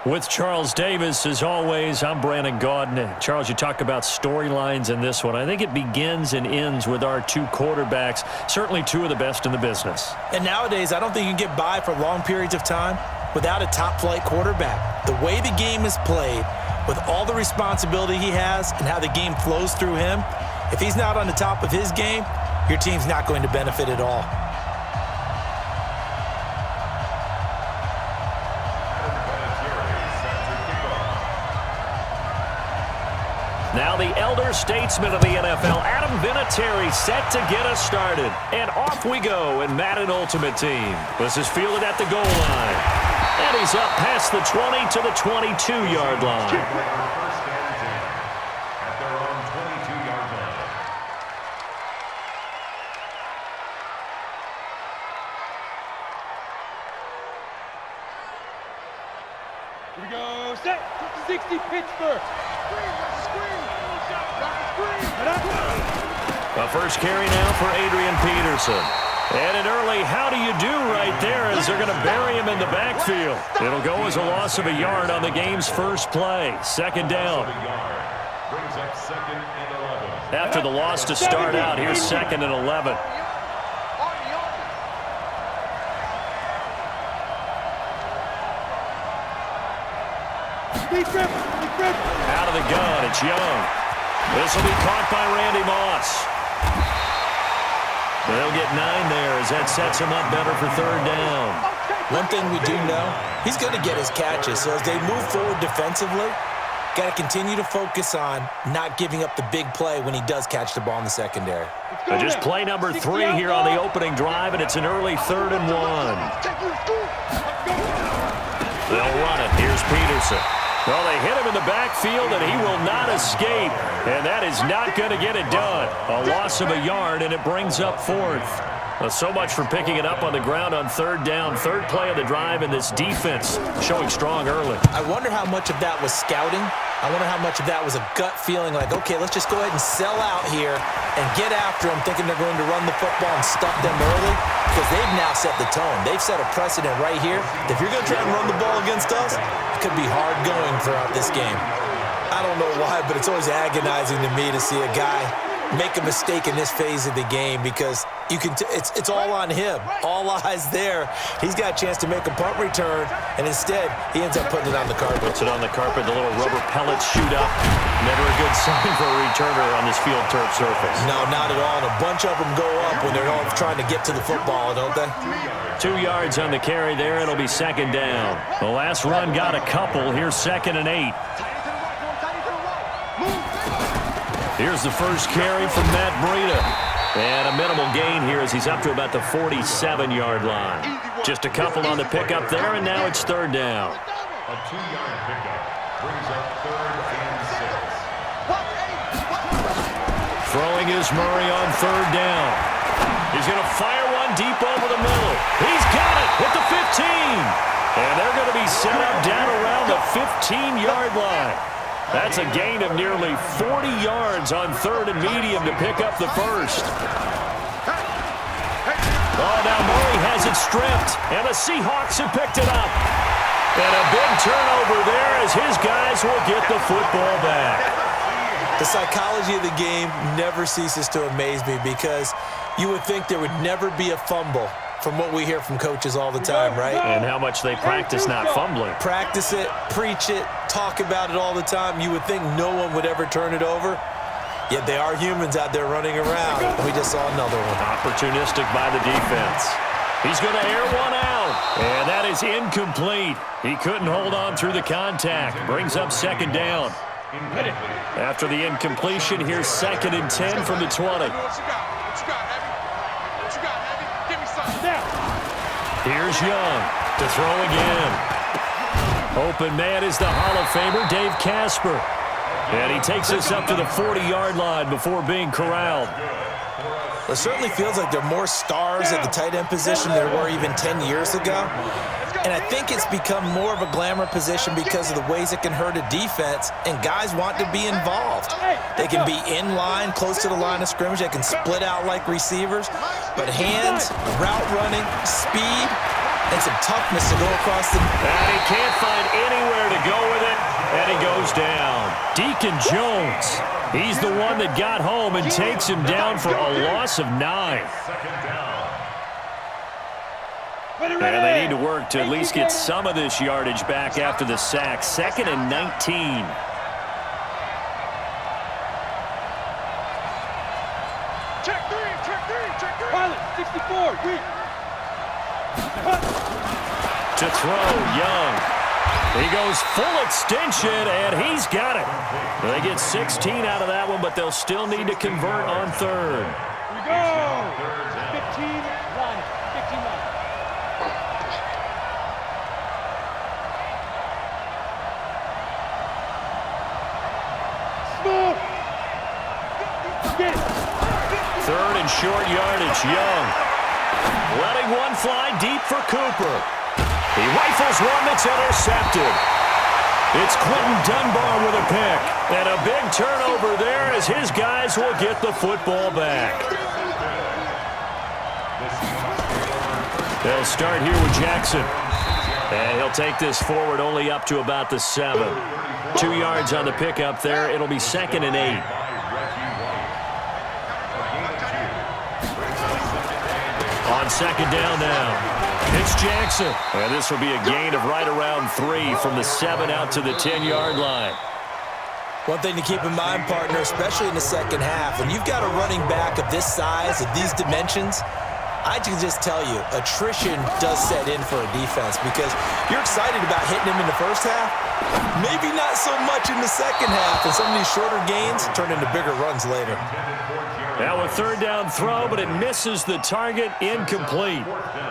With Charles Davis, as always, I'm Brandon Gaudin. Charles, you talk about storylines in this one. I think it begins and ends with our two quarterbacks, certainly two of the best in the business. And nowadays, I don't think you can get by for long periods of time without a top-flight quarterback. The way the game is played, with all the responsibility he has and how the game flows through him, if he's not on the top of his game, your team's not going to benefit at all. Now the elder statesman of the NFL, Adam Vinatieri, set to get us started. And off we go in Madden Ultimate Team. This is fielded at the goal line. And he's up past the 20 to the 22-yard line. At their own 22-yard line. Here we go. Set. 60 Pittsburgh. A first carry now for Adrian Peterson. And an early how do you do right there as they're going to bury him in the backfield. It'll go as a loss of a yard on the game's first play. Second down. Brings up 2nd and 11. After the loss to start out, here's 2nd and 11. Out of the gun, it's Young. This will be caught by Randy Moss. They'll get 9 there as that sets him up better for third down. One thing we do know, he's going to get his catches. So as they move forward defensively, got to continue to focus on not giving up the big play when he does catch the ball in the secondary. Just play number 3 here on the opening drive, and it's an early 3rd and 1. They'll run it. Here's Peterson. Well, they hit him in the backfield, and he will not escape. And that is not going to get it done. A loss of a yard, and it brings up 4th. Well, so much for picking it up on the ground on third down. Third play of the drive, and this defense showing strong early. I wonder how much of that was scouting. I wonder how much of that was a gut feeling like, okay, let's just go ahead and sell out here and get after them, thinking they're going to run the football and stuff them early, because they've now set the tone. They've set a precedent right here. If you're going to try and run the ball against us, it could be hard going throughout this game. I don't know why, but it's always agonizing to me to see a guy make a mistake in this phase of the game, because you can it's all on him. All eyes there. He's got a chance to make a punt return, and instead he ends up putting it on the carpet. Puts it on the carpet. The little rubber pellets shoot up. Never a good sign for a returner on this field turf surface. No, not at all. And a bunch of them go up when they're all trying to get to the football, don't they? 2 yards on the carry there. It'll be second down. The last run got a couple. Here's 2nd and 8. Here's the first carry from Matt Breida. And a minimal gain here as he's up to about the 47-yard line. Just a couple on the pickup there, and now it's third down. A 2-yard pickup brings up 3rd and 6. Throwing is Murray on third down. He's going to fire one deep over the middle. He's got it at the 15. And they're going to be set up down around the 15-yard line. That's a gain of nearly 40 yards on 3rd and medium to pick up the first. Oh, now Murray has it stripped, and the Seahawks have picked it up. And a big turnover there as his guys will get the football back. The psychology of the game never ceases to amaze me, because you would think there would never be a fumble from what we hear from coaches all the time, right? And how much they practice not fumbling. Practice it, preach it, talk about it all the time. You would think no one would ever turn it over. Yet they are humans out there running around. We just saw another one. Opportunistic by the defense. He's going to air one out. And that is incomplete. He couldn't hold on through the contact. Brings up second down. After the incompletion, here's 2nd and 10 from the 20. Here's Young to throw again. Open man is the Hall of Famer, Dave Casper. And he takes us up to the 40-yard line before being corralled. It certainly feels like there are more stars at the tight end position than there were even 10 years ago. And I think it's become more of a glamour position because of the ways it can hurt a defense, and guys want to be involved. They can be in line, close to the line of scrimmage. They can split out like receivers. But hands, route running, speed, and some toughness to go across the... And he can't find anywhere to go with it, and he goes down. Deacon Jones, he's the one that got home and takes him down for a loss of 9. And they need to work to at least get some of this yardage back after the sack. 2nd and 19. Check three. Pilot, 64, weak. To throw, Young. He goes full extension, and he's got it. They get 16 out of that one, but they'll still need to convert on 3rd. Here we go. 15 line. 15 line. Small. Get it. 3rd and short yardage, Young. Letting one fly deep for Cooper. He rifles one that's intercepted. It's Quentin Dunbar with a pick. And a big turnover there as his guys will get the football back. They'll start here with Jackson. And he'll take this forward only up to about the 7. 2 yards on the pickup there. It'll be 2nd and 8. On 2nd down now. It's Jackson. And this will be a gain of right around 3 from the 7 out to the 10-yard line. One thing to keep in mind, partner, especially in the second half, when you've got a running back of this size, of these dimensions, I can just tell you, attrition does set in for a defense because you're excited about hitting him in the first half, maybe not so much in the second half, and some of these shorter gains turn into bigger runs later. Now a 3rd down throw, but it misses the target, incomplete.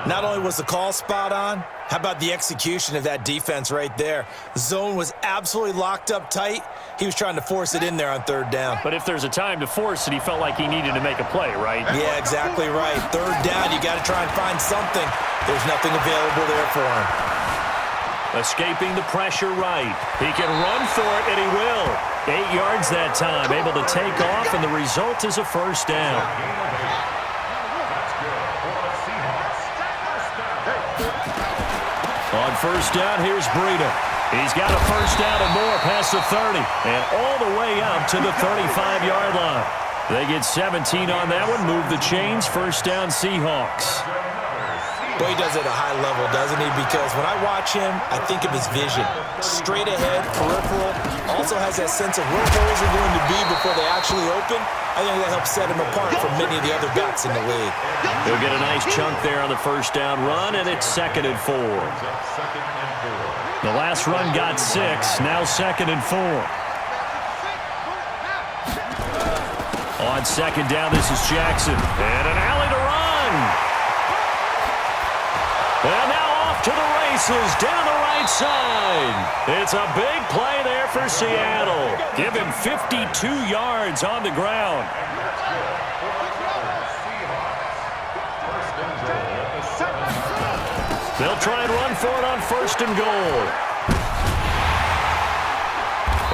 Not only was the call spot on, how about the execution of that defense right there? Zone was absolutely locked up tight. He was trying to force it in there on 3rd down. But if there's a time to force it, he felt like he needed to make a play, right? Yeah, exactly right. 3rd down, you got to try and find something. There's nothing available there for him. Escaping the pressure right. He can run for it, and he will. 8 yards that time, able to take off, and the result is a 1st down. On 1st down, here's Breida. He's got a 1st down and more past the 30, and all the way up to the 35-yard line. They get 17 on that one, move the chains, 1st down Seahawks. Boy, he does it at a high level, doesn't he? Because when I watch him, I think of his vision. Straight ahead, peripheral, also has that sense of where holes are going to be before they actually open. I think that helps set him apart from many of the other backs in the league. He'll get a nice chunk there on the 1st down run, and it's 2nd and 4. The last run got 6, now 2nd and 4. On 2nd down, this is Jackson. And an alley to run. And now off to the races down the right side. It's a big play there for Seattle. Give him 52 yards on the ground. They'll try and run for it on 1st and goal.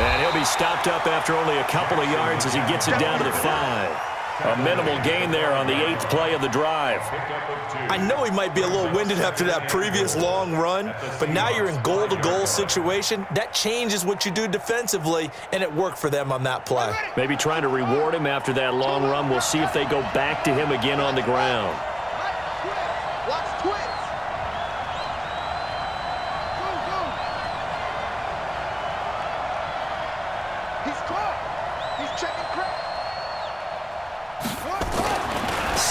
And he'll be stopped up after only a couple of yards as he gets it down to the 5. A minimal gain there on the 8th play of the drive. I know he might be a little winded after that previous long run, but now you're in goal-to-goal situation. That changes what you do defensively, and it worked for them on that play. Maybe trying to reward him after that long run. We'll see if they go back to him again on the ground. Watch twins. He's caught. He's checking crack.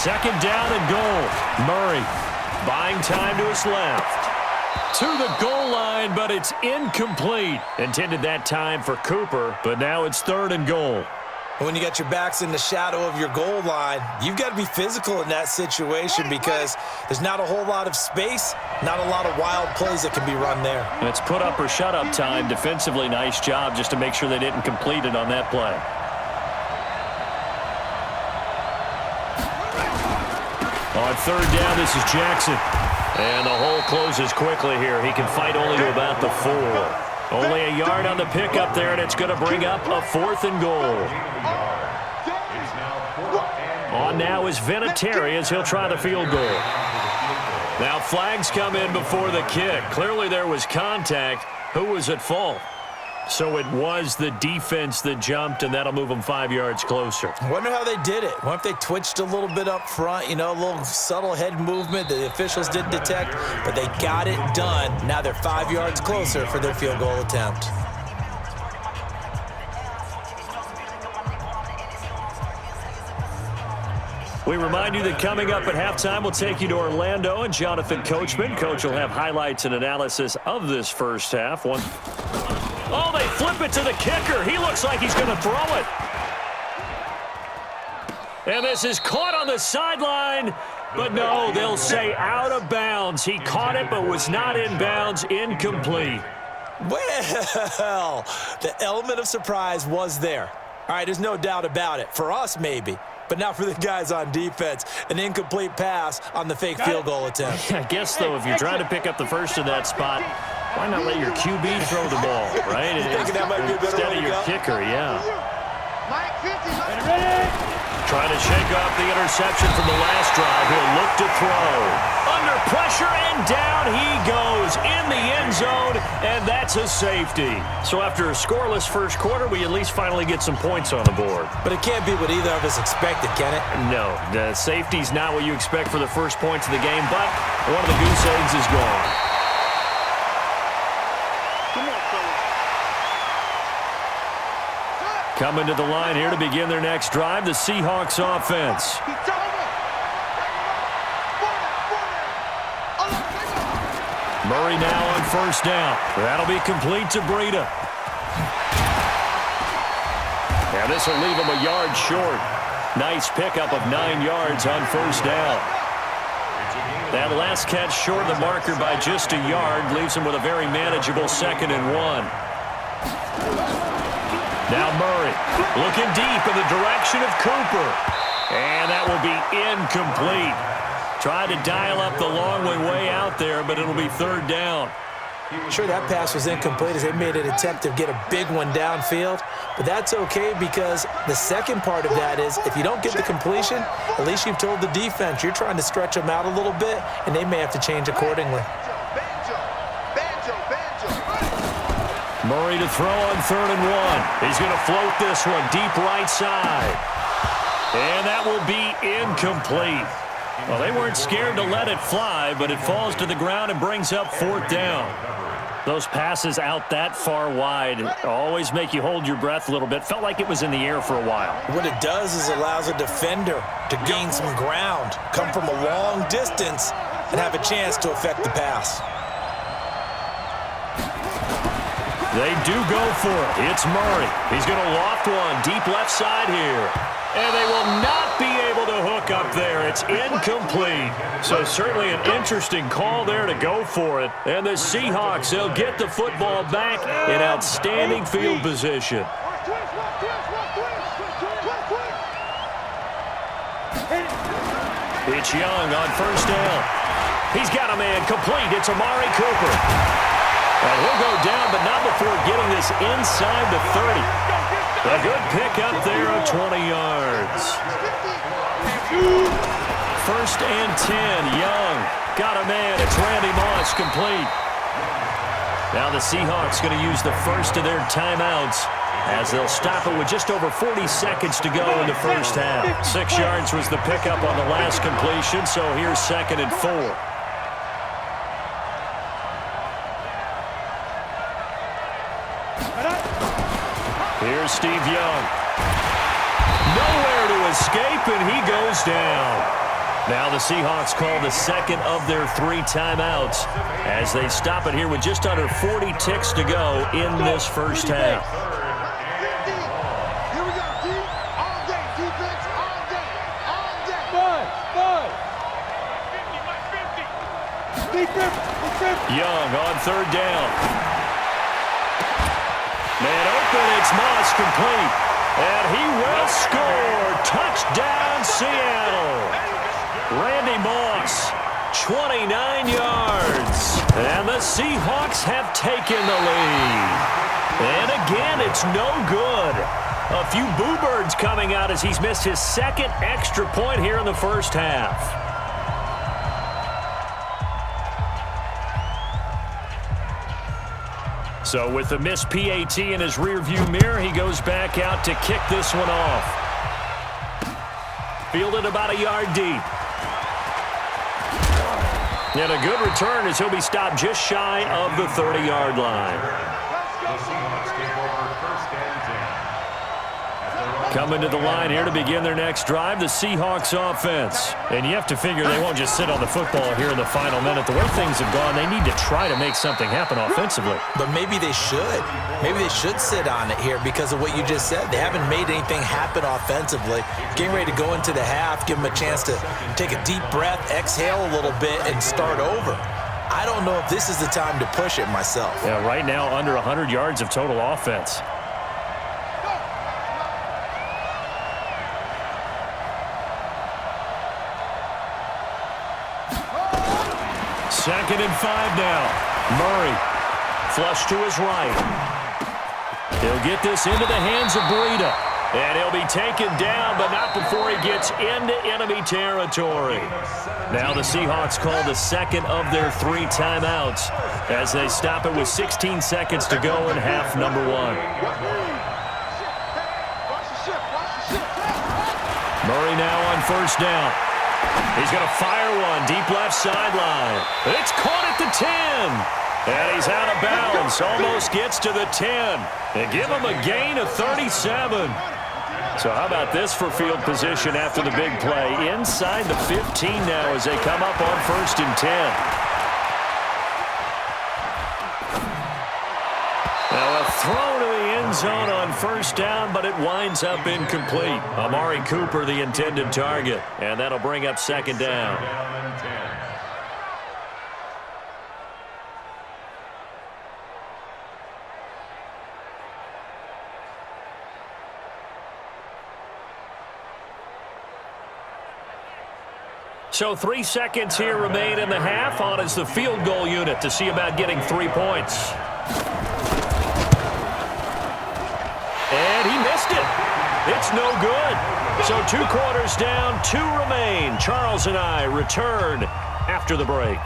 2nd down and goal. Murray buying time to his left. To the goal line, but it's incomplete. Intended that time for Cooper, but now it's 3rd and goal. When you got your backs in the shadow of your goal line, you've got to be physical in that situation because there's not a whole lot of space, not a lot of wild plays that can be run there. And it's put up or shut up time. Defensively, nice job just to make sure they didn't complete it on that play. On 3rd down, this is Jackson. And the hole closes quickly here. He can fight only to about the 4. Only a yard on the pickup there, and it's going to bring up a 4th and goal. On now is Vinatieri as he'll try the field goal. Now flags come in before the kick. Clearly there was contact. Who was at fault? So it was the defense that jumped, and that'll move them 5 yards closer. I wonder how they did it. I wonder if they twitched a little bit up front, a little subtle head movement that the officials didn't detect, but they got it done. Now they're 5 yards closer for their field goal attempt. We remind you that coming up at halftime, we'll take you to Orlando and Jonathan Coachman. Coach will have highlights and analysis of this first half. Oh, they flip it to the kicker. He looks like he's going to throw it. And this is caught on the sideline. But no, they'll say out of bounds. He caught it but was not in bounds. Incomplete. Well, the element of surprise was there. All right, there's no doubt about it. For us, maybe. But not for the guys on defense. An incomplete pass on the fake field goal attempt. I guess, though, if you're trying to pick up the first in that spot, why not let your QB throw the ball, right? That might be a better instead way of to your go? kicker, yeah. Ready? Trying to shake off the interception from the last drive. He'll look to throw. Under pressure, and down he goes in the end zone, and that's a safety. So after a scoreless first quarter, we at least finally get some points on the board. But it can't be what either of us expected, can it? No, the safety's not what you expect for the first points of the game, but one of the goose eggs is gone. Coming to the line here to begin their next drive, the Seahawks offense. Murray now on first down. That'll be complete to Breida. Now this will leave him a yard short. Nice pickup of 9 yards on first down. That last catch short of the marker by just a yard leaves him with a very manageable 2nd and 1. Now Murray looking deep in the direction of Cooper. And that will be incomplete. Tried to dial up the long way out there, but it'll be 3rd down. Sure, that pass was incomplete as they made an attempt to get a big one downfield. But that's okay because the second part of that is if you don't get the completion, at least you've told the defense you're trying to stretch them out a little bit, and they may have to change accordingly. Murray to throw on 3rd and 1. He's going to float this one deep right side. And that will be incomplete. Well, they weren't scared to let it fly, but it falls to the ground and brings up 4th down. Those passes out that far wide always make you hold your breath a little bit. Felt like it was in the air for a while. What it does is it allows a defender to gain some ground, come from a long distance, and have a chance to affect the pass. They do go for it. It's Murray. He's going to loft one deep left side here. And they will not be able to hook up there. It's incomplete. So certainly an interesting call there to go for it. And the Seahawks, they'll get the football back in outstanding field position. It's Young on first down. He's got a man complete. It's Amari Cooper. And he'll go down, but not before getting this inside the 30. A good pickup there of 20 yards. 1st and 10. Young got a man. It's Randy Moss complete. Now the Seahawks going to use the first of their timeouts as they'll stop it with just over 40 seconds to go in the first half. 6 yards was the pickup on the last completion, so here's 2nd and 4. Here's Steve Young. Nowhere to escape, and he goes down. Now the Seahawks call the 2nd of their 3 timeouts as they stop it here with just under 40 ticks to go in this first half. Here we go, D. All day, defense, all day, all day. Five. Young on 3rd down. Man open, it's Moss complete. And he will score. Touchdown, Seattle. Randy Moss, 29 yards. And the Seahawks have taken the lead. And again, it's no good. A few boo birds coming out as he's missed his 2nd extra point here in the first half. So with the missed PAT in his rearview mirror, he goes back out to kick this one off. Fielded about a yard deep. And a good return as he'll be stopped just shy of the 30-yard line. The Seahawks take over first and 10. Coming to the line here to begin their next drive, the Seahawks offense. And you have to figure they won't just sit on the football here in the final minute. The way things have gone, they need to try to make something happen offensively. But maybe they should. Maybe they should sit on it here because of what you just said. They haven't made anything happen offensively. Getting ready to go into the half, give them a chance to take a deep breath, exhale a little bit, and start over. I don't know if this is the time to push it myself. Yeah, right now under 100 yards of total offense. Second and 5 now. Murray, flush to his right. He'll get this into the hands of Breida. And he'll be taken down, but not before he gets into enemy territory. Now the Seahawks call the second of their 3 timeouts as they stop it with 16 seconds to go in half number 1. Murray now on first down. He's going to fire one deep left sideline. It's caught at the 10. And he's out of bounds. Almost gets to the 10. They give him a gain of 37. So how about this for field position after the big play? Inside the 15 now as they come up on first and 10. Now a throw to the end zone on first down, but it winds up incomplete. Amari Cooper, the intended target. And that'll bring up second down. So 3 seconds here remain in the half. On is the field goal unit to see about getting 3 points. And he missed it. It's no good. So 2 quarters down, 2 remain. Charles and I return after the break.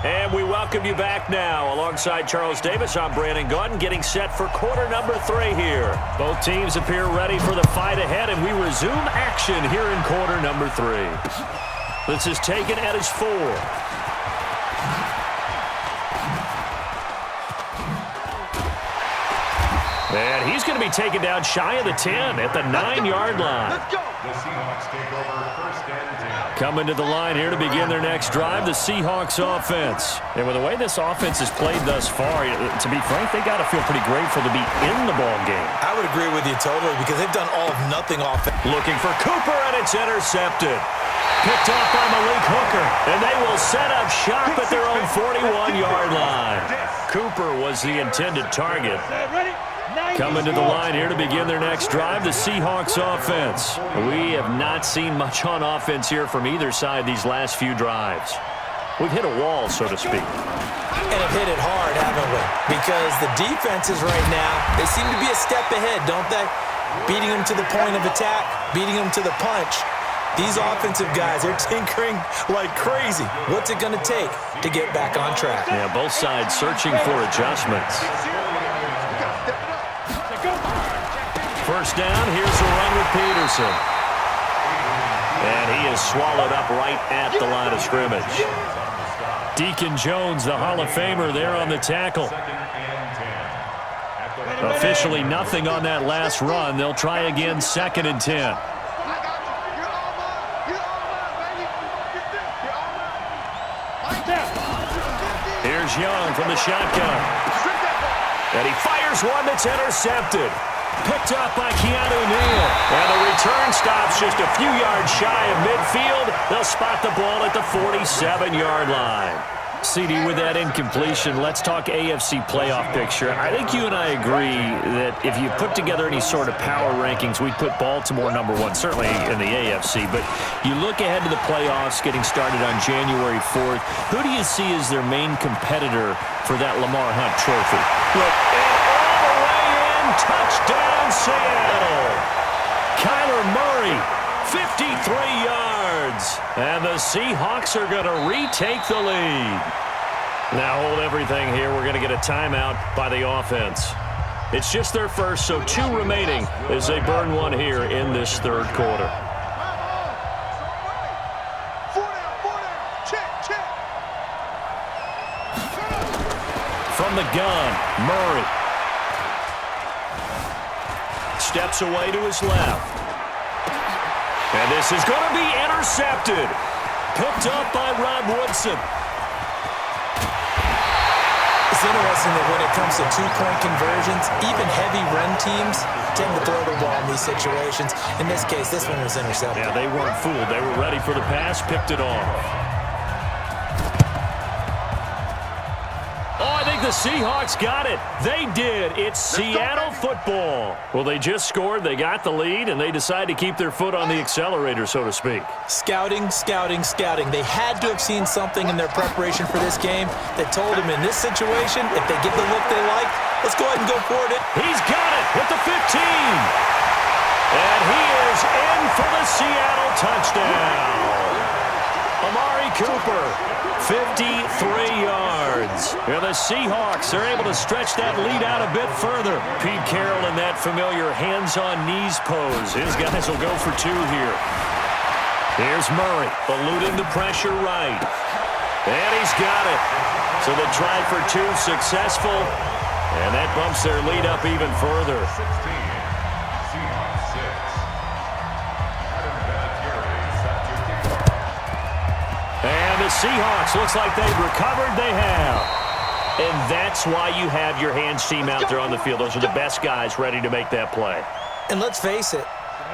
And we welcome you back now. Alongside Charles Davis, I'm Brandon Gaudin, getting set for quarter number 3 here. Both teams appear ready for the fight ahead, and we resume action here in quarter number 3. This is taken at his 4. And he's going to be taken down shy of the 10 at the 9-yard line. The Seahawks take over first and 10. Coming to the line here to begin their next drive, the Seahawks offense. And with the way this offense has played thus far, to be frank, they got to feel pretty grateful to be in the ball game. I would agree with you totally because they've done all of nothing offense. Looking for Cooper, and it's intercepted. Picked off by Malik Hooker, and they will set up shop at their own 41-yard line. Cooper was the intended target. Coming to the line here to begin their next drive, the Seahawks offense. We have not seen much on offense here from either side these last few drives. We've hit a wall, so to speak. And have hit it hard, haven't we? Because the defenses right now, they seem to be a step ahead, don't they? Beating them to the point of attack, beating them to the punch. These offensive guys are tinkering like crazy. What's it going to take to get back on track? Yeah, both sides searching for adjustments. First down, here's a run with Peterson. And he is swallowed up right at the line of scrimmage. Deacon Jones, the Hall of Famer, there on the tackle. Officially nothing on that last run. They'll try again, second and 10. Here's Young from the shotgun. And he fires one that's intercepted. Picked up by Keanu Neal. And the return stops just a few yards shy of midfield. They'll spot the ball at the 47-yard line. CD, with that incompletion, let's talk AFC playoff picture. I think you and I agree that if you put together any sort of power rankings, we'd put Baltimore number 1, certainly in the AFC. But you look ahead to the playoffs getting started on January 4th. Who do you see as their main competitor for that Lamar Hunt trophy? Look, and all the way in, touchdown Seattle. Kyler Murray, 53 yards. And the Seahawks are going to retake the lead. Now hold everything here. We're going to get a timeout by the offense. It's just their first, so 2 remaining as they burn one here in this third quarter. From the gun, Murray. Steps away to his left. And this is going to be intercepted. Picked up by Rod Woodson. It's interesting that when it comes to two-point conversions, even heavy run teams tend to throw the ball in these situations. In this case, this one was intercepted. Yeah, they weren't fooled. They were ready for the pass, picked it off. The Seahawks got it. They did. It's Seattle football. Well, they just scored. They got the lead, and they decide to keep their foot on the accelerator, so to speak. Scouting, scouting, scouting. They had to have seen something in their preparation for this game that told them in this situation, if they get the look they like, let's go ahead and go for it. He's got it with the 15. And he is in for the Seattle touchdown. Amari Cooper, 53 yards. And the Seahawks are able to stretch that lead out a bit further. Pete Carroll in that familiar hands-on-knees pose. His guys will go for 2 here. Here's Murray, eluding the pressure right. And he's got it. So the try for 2 successful. And that bumps their lead up even further. And the Seahawks, looks like they've recovered. They have. And that's why you have your hands team out there on the field. Those are the best guys ready to make that play. And let's face it,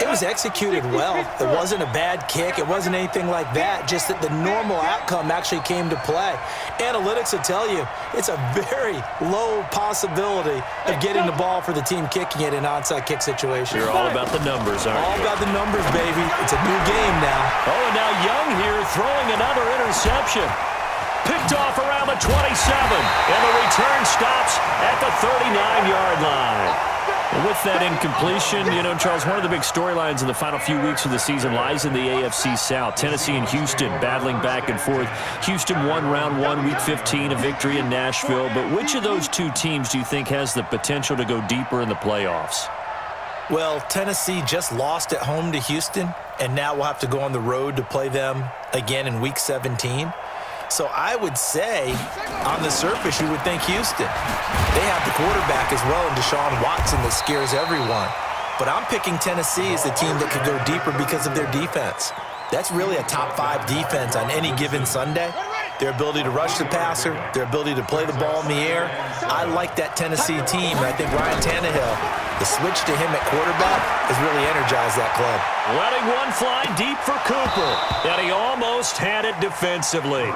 it was executed well. It wasn't a bad kick. It wasn't anything like that. Just that the normal outcome actually came to play. Analytics will tell you it's a very low possibility of getting the ball for the team kicking it in an onside kick situation. You're all about the numbers, aren't you? All about the numbers, baby. It's a new game now. Oh, and now Young here throwing another interception. Picked off around the 27. And the return stops at the 39-yard line. With that incompletion, Charles, one of the big storylines in the final few weeks of the season lies in the AFC South. Tennessee and Houston battling back and forth. Houston won round 1, week 15, a victory in Nashville. But which of those 2 teams do you think has the potential to go deeper in the playoffs? Well, Tennessee just lost at home to Houston, and now we'll have to go on the road to play them again in week 17. So I would say, on the surface, you would think Houston. They have the quarterback as well in Deshaun Watson that scares everyone. But I'm picking Tennessee as the team that could go deeper because of their defense. That's really a top 5 defense on any given Sunday. Their ability to rush the passer, their ability to play the ball in the air. I like that Tennessee team, and I think Ryan Tannehill, the switch to him at quarterback has really energized that club. Letting one fly deep for Cooper, and he almost had it defensively.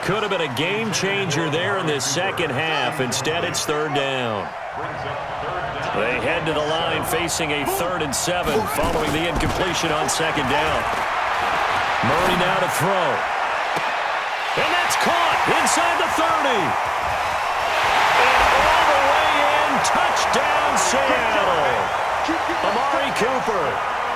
Could have been a game changer there in this second half. Instead, it's 3rd down. They head to the line facing a 3rd and 7 following the incompletion on 2nd down. Murray now to throw. And that's caught inside the 30. And all the way in, touchdown Seattle. Amari Cooper.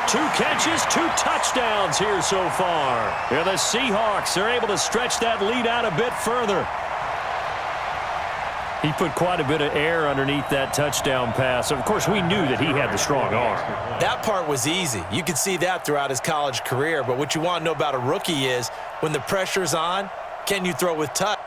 2 catches, 2 touchdowns here so far. And the Seahawks are able to stretch that lead out a bit further. He put quite a bit of air underneath that touchdown pass. Of course, we knew that he had the strong arm. That part was easy. You could see that throughout his college career. But what you want to know about a rookie is when the pressure's on, can you throw with touch?